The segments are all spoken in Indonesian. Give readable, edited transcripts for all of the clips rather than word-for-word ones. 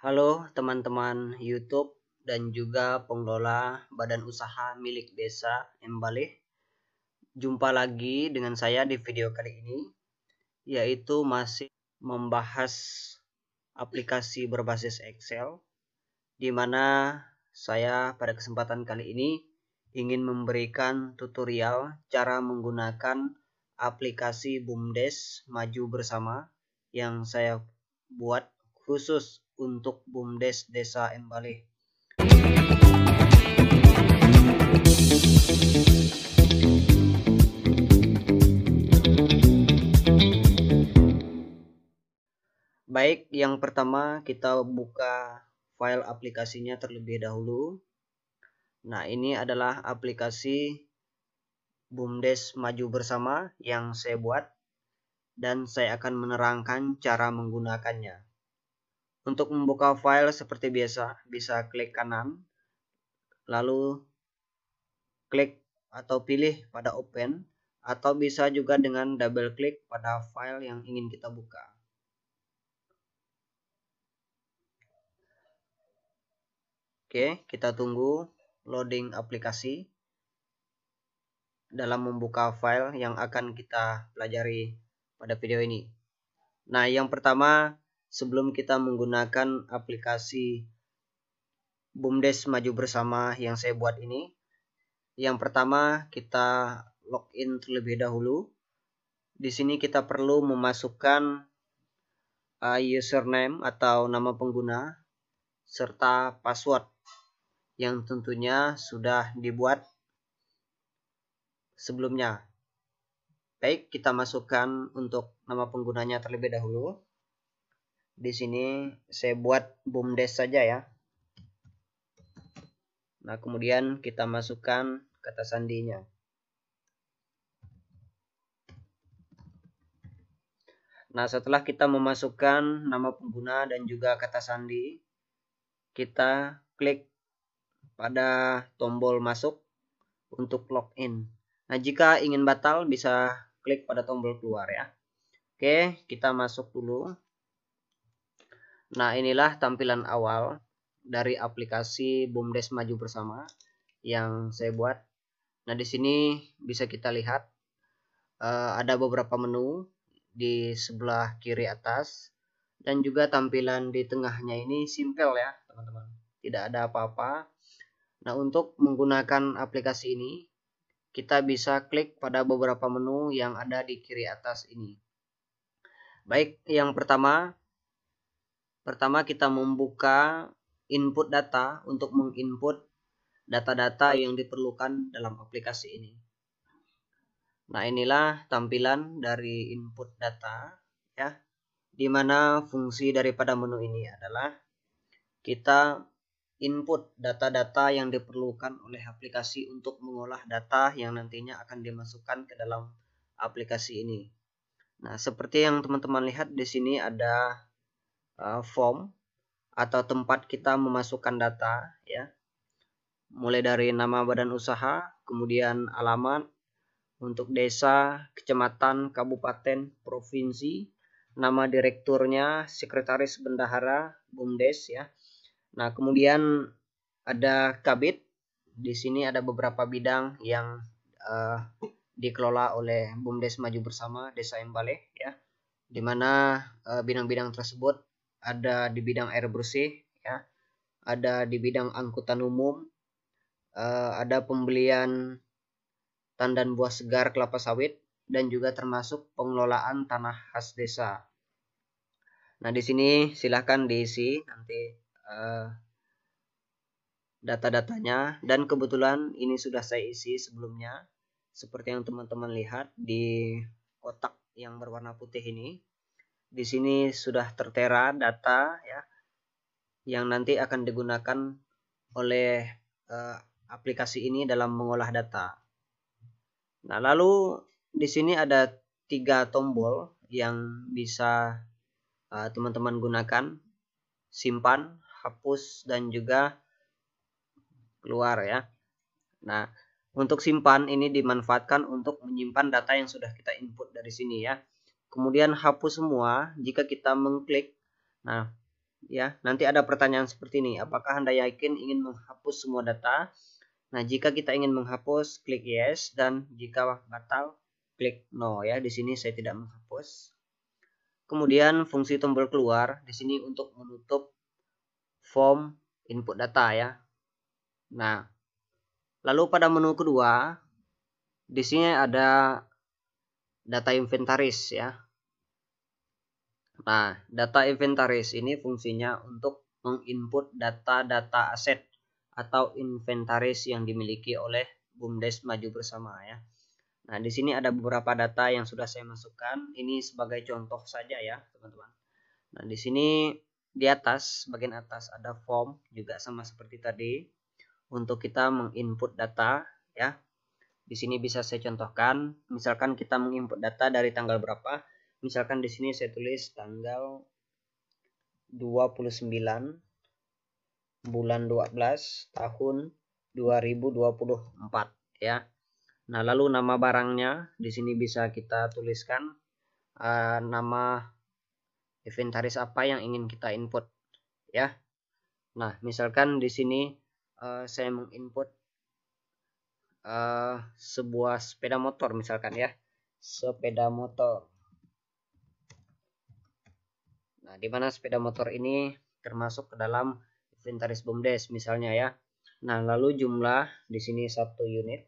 Halo teman-teman YouTube dan juga pengelola badan usaha milik desa Embaleh. Jumpa lagi dengan saya di video kali ini, yaitu masih membahas aplikasi berbasis Excel, di mana saya pada kesempatan kali ini ingin memberikan tutorial cara menggunakan aplikasi BUMDes Maju Bersama yang saya buat khusus untuk BUMDes Desa Embaleh. Baik, yang pertama kita buka file aplikasinya terlebih dahulu. Nah, ini adalah aplikasi BUMDes Maju Bersama yang saya buat dan saya akan menerangkan cara menggunakannya. Untuk membuka file seperti biasa, bisa klik kanan, lalu klik atau pilih pada open, atau bisa juga dengan double klik pada file yang ingin kita buka. Oke, kita tunggu loading aplikasi dalam membuka file yang akan kita pelajari pada video ini. Nah, yang pertama, sebelum kita menggunakan aplikasi BUMDes Maju Bersama yang saya buat ini, yang pertama kita login terlebih dahulu. Di sini kita perlu memasukkan username atau nama pengguna serta password yang tentunya sudah dibuat sebelumnya. Baik, kita masukkan untuk nama penggunanya terlebih dahulu. Di sini saya buat BUMDes saja ya. Nah, kemudian kita masukkan kata sandinya. Nah, setelah kita memasukkan nama pengguna dan juga kata sandi, kita klik pada tombol masuk untuk login. Nah, jika ingin batal bisa klik pada tombol keluar ya. Oke, kita masuk dulu. Nah, inilah tampilan awal dari aplikasi BUMDes Maju Bersama yang saya buat. Nah, di sini bisa kita lihat ada beberapa menu di sebelah kiri atas, dan juga tampilan di tengahnya ini simple ya teman-teman, tidak ada apa-apa. Nah, untuk menggunakan aplikasi ini kita bisa klik pada beberapa menu yang ada di kiri atas ini. Baik, yang pertama kita membuka input data untuk menginput data-data yang diperlukan dalam aplikasi ini. Nah, inilah tampilan dari input data ya, di mana fungsi daripada menu ini adalah kita input data-data yang diperlukan oleh aplikasi untuk mengolah data yang nantinya akan dimasukkan ke dalam aplikasi ini. Nah, seperti yang teman-teman lihat di sini ada form atau tempat kita memasukkan data ya. Mulai dari nama badan usaha, kemudian alamat untuk desa, kecamatan, kabupaten, provinsi, nama direkturnya, sekretaris bendahara, BUMDes ya. Nah, kemudian ada kabid. Di sini ada beberapa bidang yang dikelola oleh BUMDes Maju Bersama Desa Embaleh ya. Di mana bidang-bidang tersebut ada di bidang air bersih ya, ada di bidang angkutan umum, ada pembelian tandan buah segar kelapa sawit, dan juga termasuk pengelolaan tanah khas desa. Nah, di sini silahkan diisi nanti data-datanya, dan kebetulan ini sudah saya isi sebelumnya seperti yang teman-teman lihat di kotak yang berwarna putih ini. Di sini sudah tertera data ya yang nanti akan digunakan oleh aplikasi ini dalam mengolah data. Nah, lalu di sini ada 3 tombol yang bisa teman-teman gunakan: simpan, hapus, dan juga keluar ya. Nah, untuk simpan ini dimanfaatkan untuk menyimpan data yang sudah kita input dari sini ya. Kemudian hapus semua jika kita mengklik. Nah, ya, nanti ada pertanyaan seperti ini. Apakah Anda yakin ingin menghapus semua data? Nah, jika kita ingin menghapus, klik yes, dan jika batal, klik no ya. Di sini saya tidak menghapus. Kemudian fungsi tombol keluar di sini untuk menutup form input data ya. Nah, lalu pada menu kedua di sini ada data inventaris ya. Nah, data inventaris ini fungsinya untuk menginput data-data aset atau inventaris yang dimiliki oleh BUMDes Maju Bersama ya. Nah, di sini ada beberapa data yang sudah saya masukkan. Ini sebagai contoh saja ya, teman-teman. Nah, di sini di atas, bagian atas ada form juga sama seperti tadi untuk kita menginput data ya. Di sini bisa saya contohkan, misalkan kita menginput data dari tanggal berapa. Misalkan di sini saya tulis tanggal 29 bulan 12 tahun 2024 ya. Nah, lalu nama barangnya di sini bisa kita tuliskan nama inventaris apa yang ingin kita input ya. Nah, misalkan di sini saya menginput sebuah sepeda motor misalkan ya. Sepeda motor. Nah, di mana sepeda motor ini termasuk ke dalam inventaris BUMDes misalnya ya. Nah, lalu jumlah di sini 1 unit.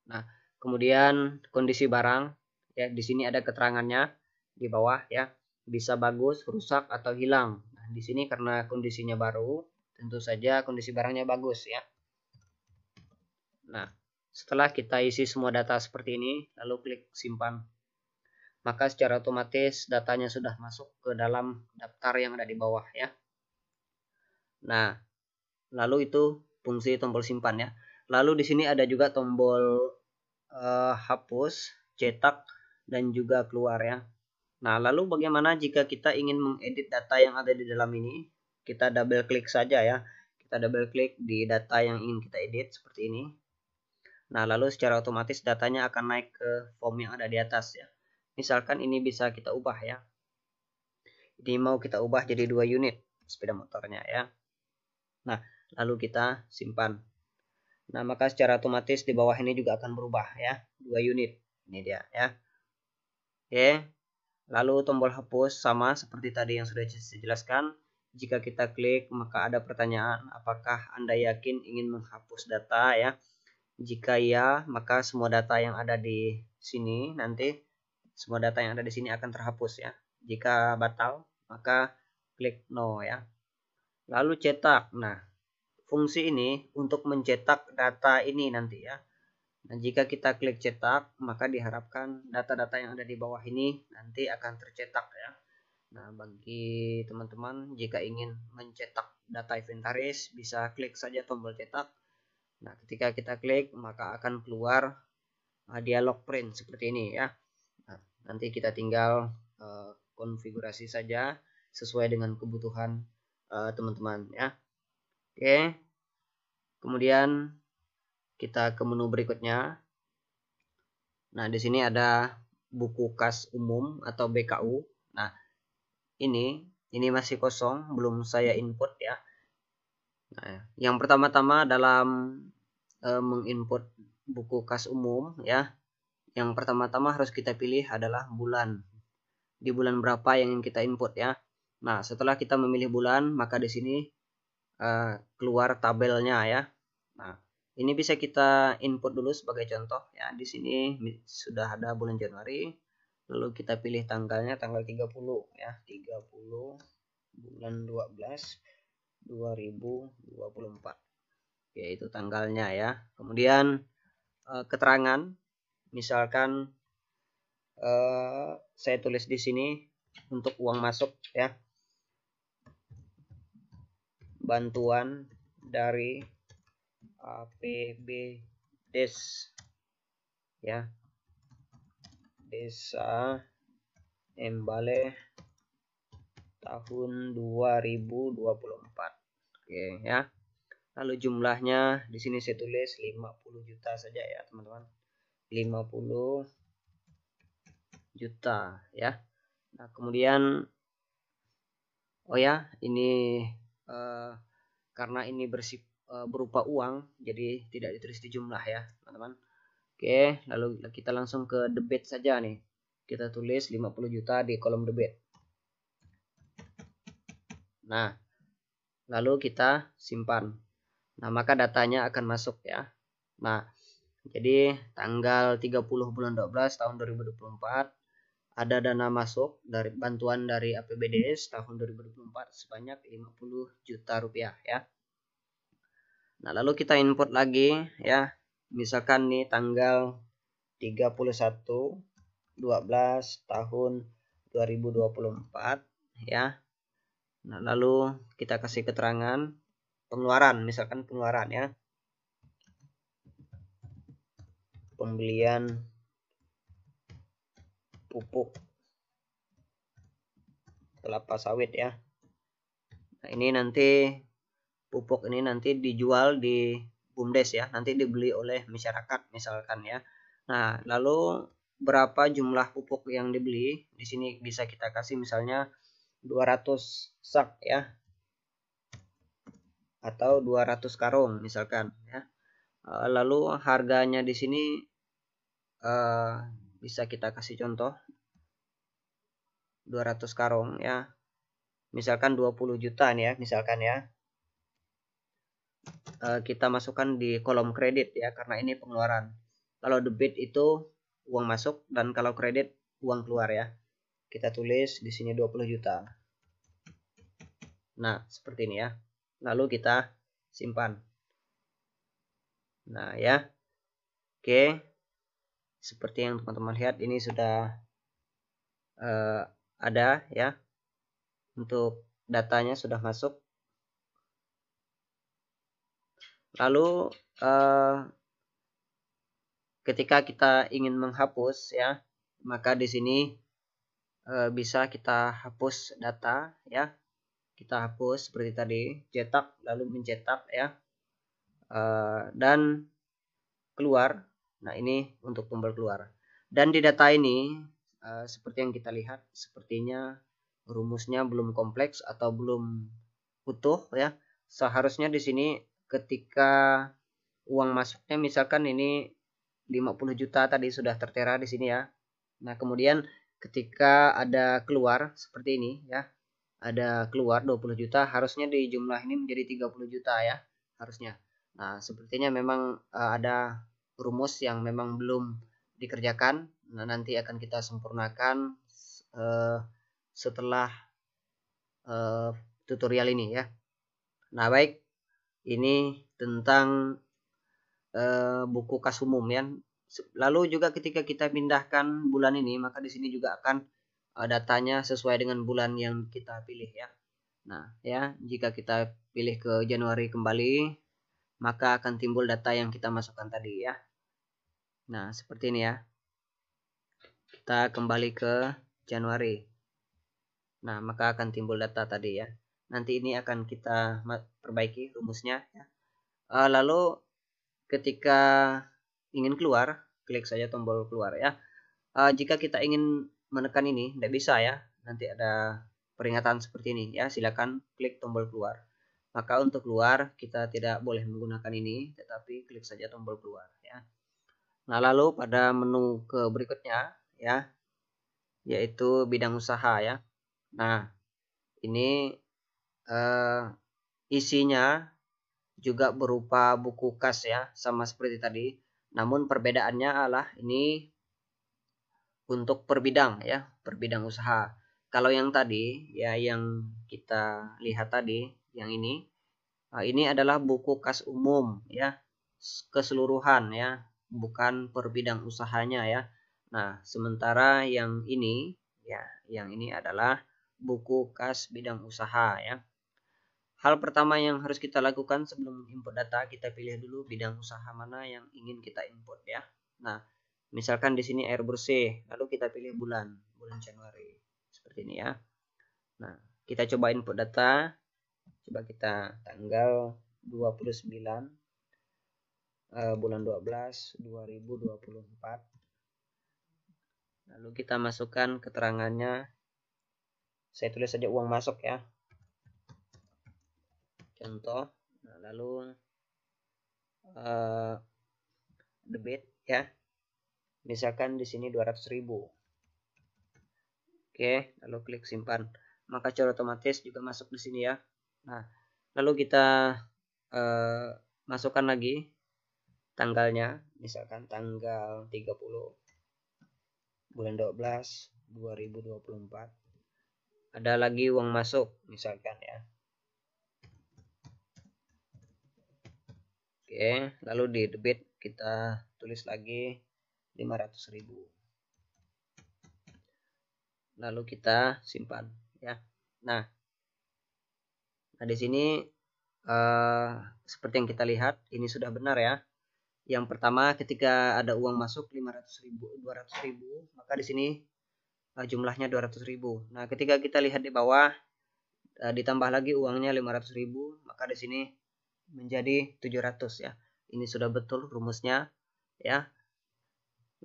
Nah, kemudian kondisi barang ya, di sini ada keterangannya di bawah ya. Bisa bagus, rusak atau hilang. Nah, di sini karena kondisinya baru, tentu saja kondisi barangnya bagus ya. Nah, setelah kita isi semua data seperti ini, lalu klik simpan. Maka secara otomatis datanya sudah masuk ke dalam daftar yang ada di bawah ya. Nah, lalu itu fungsi tombol simpan ya. Lalu di sini ada juga tombol hapus, cetak, dan juga keluar ya. Nah, lalu bagaimana jika kita ingin mengedit data yang ada di dalam ini? Kita double klik saja ya. Kita double klik di data yang ingin kita edit seperti ini. Nah, lalu secara otomatis datanya akan naik ke form yang ada di atas ya. Misalkan ini bisa kita ubah ya. Ini mau kita ubah jadi 2 unit sepeda motornya ya. Nah, lalu kita simpan. Nah, maka secara otomatis di bawah ini juga akan berubah ya. 2 unit. Ini dia ya. Oke. Lalu tombol hapus sama seperti tadi yang sudah saya jelaskan. Jika kita klik maka ada pertanyaan, apakah Anda yakin ingin menghapus data ya? Jika ya, maka semua data yang ada di sini nanti semua data yang ada di sini akan terhapus ya. Jika batal, maka klik no ya. Lalu cetak. Nah, fungsi ini untuk mencetak data ini nanti ya. Nah, jika kita klik cetak, maka diharapkan data-data yang ada di bawah ini nanti akan tercetak ya. Nah, bagi teman-teman jika ingin mencetak data inventaris, bisa klik saja tombol cetak. Nah, ketika kita klik, maka akan keluar dialog print seperti ini ya. Nah, nanti kita tinggal konfigurasi saja sesuai dengan kebutuhan teman-teman ya. Oke. Kemudian kita ke menu berikutnya. Nah, di sini ada buku kas umum atau BKU. Nah, ini masih kosong, belum saya input ya. Nah, yang pertama-tama dalam menginput buku kas umum ya. Yang pertama-tama harus kita pilih adalah bulan. Di bulan berapa yang ingin kita input ya. Nah, setelah kita memilih bulan, maka di sini keluar tabelnya ya. Nah, ini bisa kita input dulu sebagai contoh ya. Di sini sudah ada bulan Januari. Lalu kita pilih tanggalnya tanggal 30 ya. 30 bulan 12 2024. Oke, itu tanggalnya ya. Kemudian keterangan misalkan saya tulis di sini untuk uang masuk ya. Bantuan dari APBDes ya. Desa Embale tahun 2024. Oke ya. Lalu jumlahnya di sini saya tulis 50 juta saja ya, teman-teman. 50 juta ya. Nah, kemudian oh ya, ini karena ini berupa uang, jadi tidak ditulis di jumlah ya, teman-teman. Oke, lalu kita langsung ke debit saja nih. Kita tulis 50 juta di kolom debit. Nah, lalu kita simpan. Nah, maka datanya akan masuk ya. Nah, jadi tanggal 30 bulan 12 tahun 2024 ada dana masuk dari bantuan dari APBDes tahun 2024 sebanyak 50 juta rupiah ya. Nah, lalu kita input lagi ya. Misalkan nih tanggal 31/12 tahun 2024 ya. Nah, lalu kita kasih keterangan pengeluaran, misalkan pengeluaran ya. Pembelian pupuk kelapa sawit ya. Nah, ini nanti pupuk ini nanti dijual di BUMDes ya, nanti dibeli oleh masyarakat misalkan ya. Nah, lalu berapa jumlah pupuk yang dibeli? Di sini bisa kita kasih misalnya 200 sak ya. Atau 200 karung misalkan ya. Lalu harganya di sini bisa kita kasih contoh 200 karung ya. Misalkan 20 juta nih ya, misalkan ya. Kita masukkan di kolom kredit ya, karena ini pengeluaran. Kalau debit itu uang masuk dan kalau kredit uang keluar ya. Kita tulis di sini 20 juta. Nah, seperti ini ya. Lalu kita simpan. Nah, ya. Oke. Seperti yang teman-teman lihat ini sudah ada ya. Untuk datanya sudah masuk. Lalu ketika kita ingin menghapus ya, maka di sini bisa kita hapus data ya. Kita hapus seperti tadi, cetak lalu mencetak ya, dan keluar. Nah, ini untuk tombol keluar. Dan di data ini seperti yang kita lihat, sepertinya rumusnya belum kompleks atau belum utuh ya. Seharusnya di sini ketika uang masuknya misalkan ini 50 juta tadi sudah tertera di sini ya. Nah, kemudian ketika ada keluar seperti ini ya. Ada keluar 20 juta, harusnya di jumlah ini menjadi 30 juta ya, harusnya. Nah, sepertinya memang ada rumus yang memang belum dikerjakan. Nah, nanti akan kita sempurnakan setelah tutorial ini ya. Nah, baik. Ini tentang buku kas umum ya. Lalu juga ketika kita pindahkan bulan ini, maka di sini juga akan datanya sesuai dengan bulan yang kita pilih ya. Nah, ya, jika kita pilih ke Januari kembali, maka akan timbul data yang kita masukkan tadi ya. Nah, seperti ini ya. Kita kembali ke Januari. Nah, maka akan timbul data tadi ya. Nanti ini akan kita perbaiki rumusnya ya. Lalu ketika ingin keluar, klik saja tombol keluar ya. Jika kita ingin menekan ini, tidak bisa ya. Nanti ada peringatan seperti ini ya. Silakan klik tombol keluar. Maka untuk keluar kita tidak boleh menggunakan ini, tetapi klik saja tombol keluar ya. Nah, lalu pada menu ke berikutnya ya, yaitu bidang usaha ya. Nah, ini isinya juga berupa buku kas ya, sama seperti tadi. Namun perbedaannya adalah ini untuk per bidang ya, per bidang usaha. Kalau yang tadi ya, yang kita lihat tadi, yang ini adalah buku kas umum ya, keseluruhan ya, bukan per bidang usahanya ya. Nah, sementara yang ini ya, yang ini adalah buku kas bidang usaha ya. Hal pertama yang harus kita lakukan sebelum input data, kita pilih dulu bidang usaha mana yang ingin kita input ya. Nah, misalkan di sini air bersih, lalu kita pilih bulan Januari. Seperti ini ya. Nah, kita coba input data. Coba kita tanggal 29 bulan 12 2024. Lalu kita masukkan keterangannya Saya tulis saja uang masuk ya. Contoh. Nah, lalu debit ya. Misalkan di sini 200.000. Oke, lalu klik simpan. Maka secara otomatis juga masuk di sini ya. Nah, lalu kita masukkan lagi tanggalnya, misalkan tanggal 30 bulan 12 2024. Ada lagi uang masuk misalkan ya. Oke, lalu di debit kita tulis lagi 500.000. Lalu kita simpan ya. Nah di sini seperti yang kita lihat ini sudah benar ya. Yang pertama ketika ada uang masuk 500.000, 200.000, maka di sini jumlahnya 200.000. Nah ketika kita lihat di bawah ditambah lagi uangnya 500.000, maka di sini menjadi 700 ya. Ini sudah betul rumusnya ya.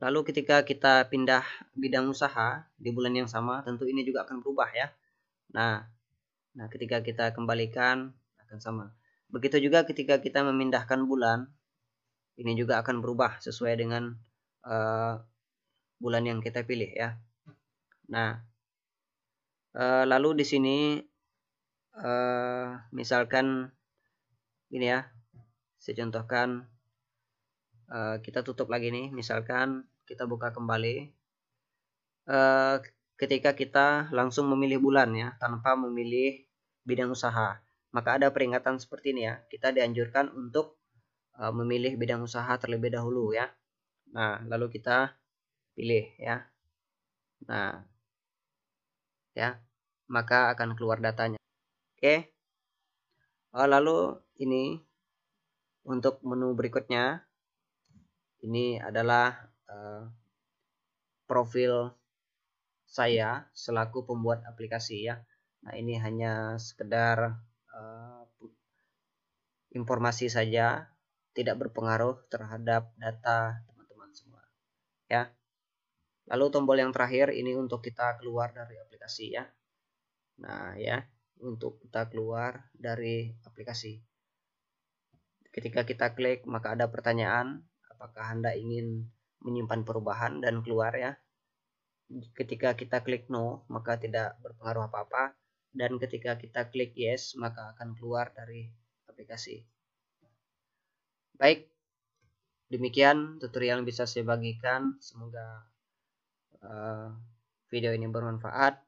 Lalu ketika kita pindah bidang usaha di bulan yang sama, tentu ini juga akan berubah ya. Nah ketika kita kembalikan akan sama. Begitu juga ketika kita memindahkan bulan, ini juga akan berubah sesuai dengan bulan yang kita pilih ya. Nah lalu di sini misalkan ini ya, saya contohkan kita tutup lagi nih, misalkan kita buka kembali ketika kita langsung memilih bulan ya tanpa memilih bidang usaha, maka ada peringatan seperti ini ya. Kita dianjurkan untuk memilih bidang usaha terlebih dahulu ya. Nah lalu kita pilih ya. Nah ya, maka akan keluar datanya. Oke. Lalu ini untuk menu berikutnya, ini adalah profil saya selaku pembuat aplikasi ya. Nah ini hanya sekedar informasi saja, tidak berpengaruh terhadap data teman-teman semua ya. Lalu tombol yang terakhir ini untuk kita keluar dari aplikasi ya. Nah ya, untuk kita keluar dari aplikasi. Ketika kita klik maka ada pertanyaan, apakah Anda ingin menyimpan perubahan dan keluar ya. Ketika kita klik no maka tidak berpengaruh apa-apa, dan ketika kita klik yes maka akan keluar dari aplikasi. Baik, demikian tutorial yang bisa saya bagikan. Semoga video ini bermanfaat.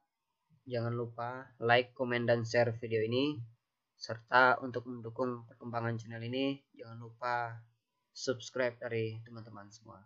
Jangan lupa like, komen, dan share video ini. Serta untuk mendukung perkembangan channel ini, jangan lupa subscribe dari teman-teman semua.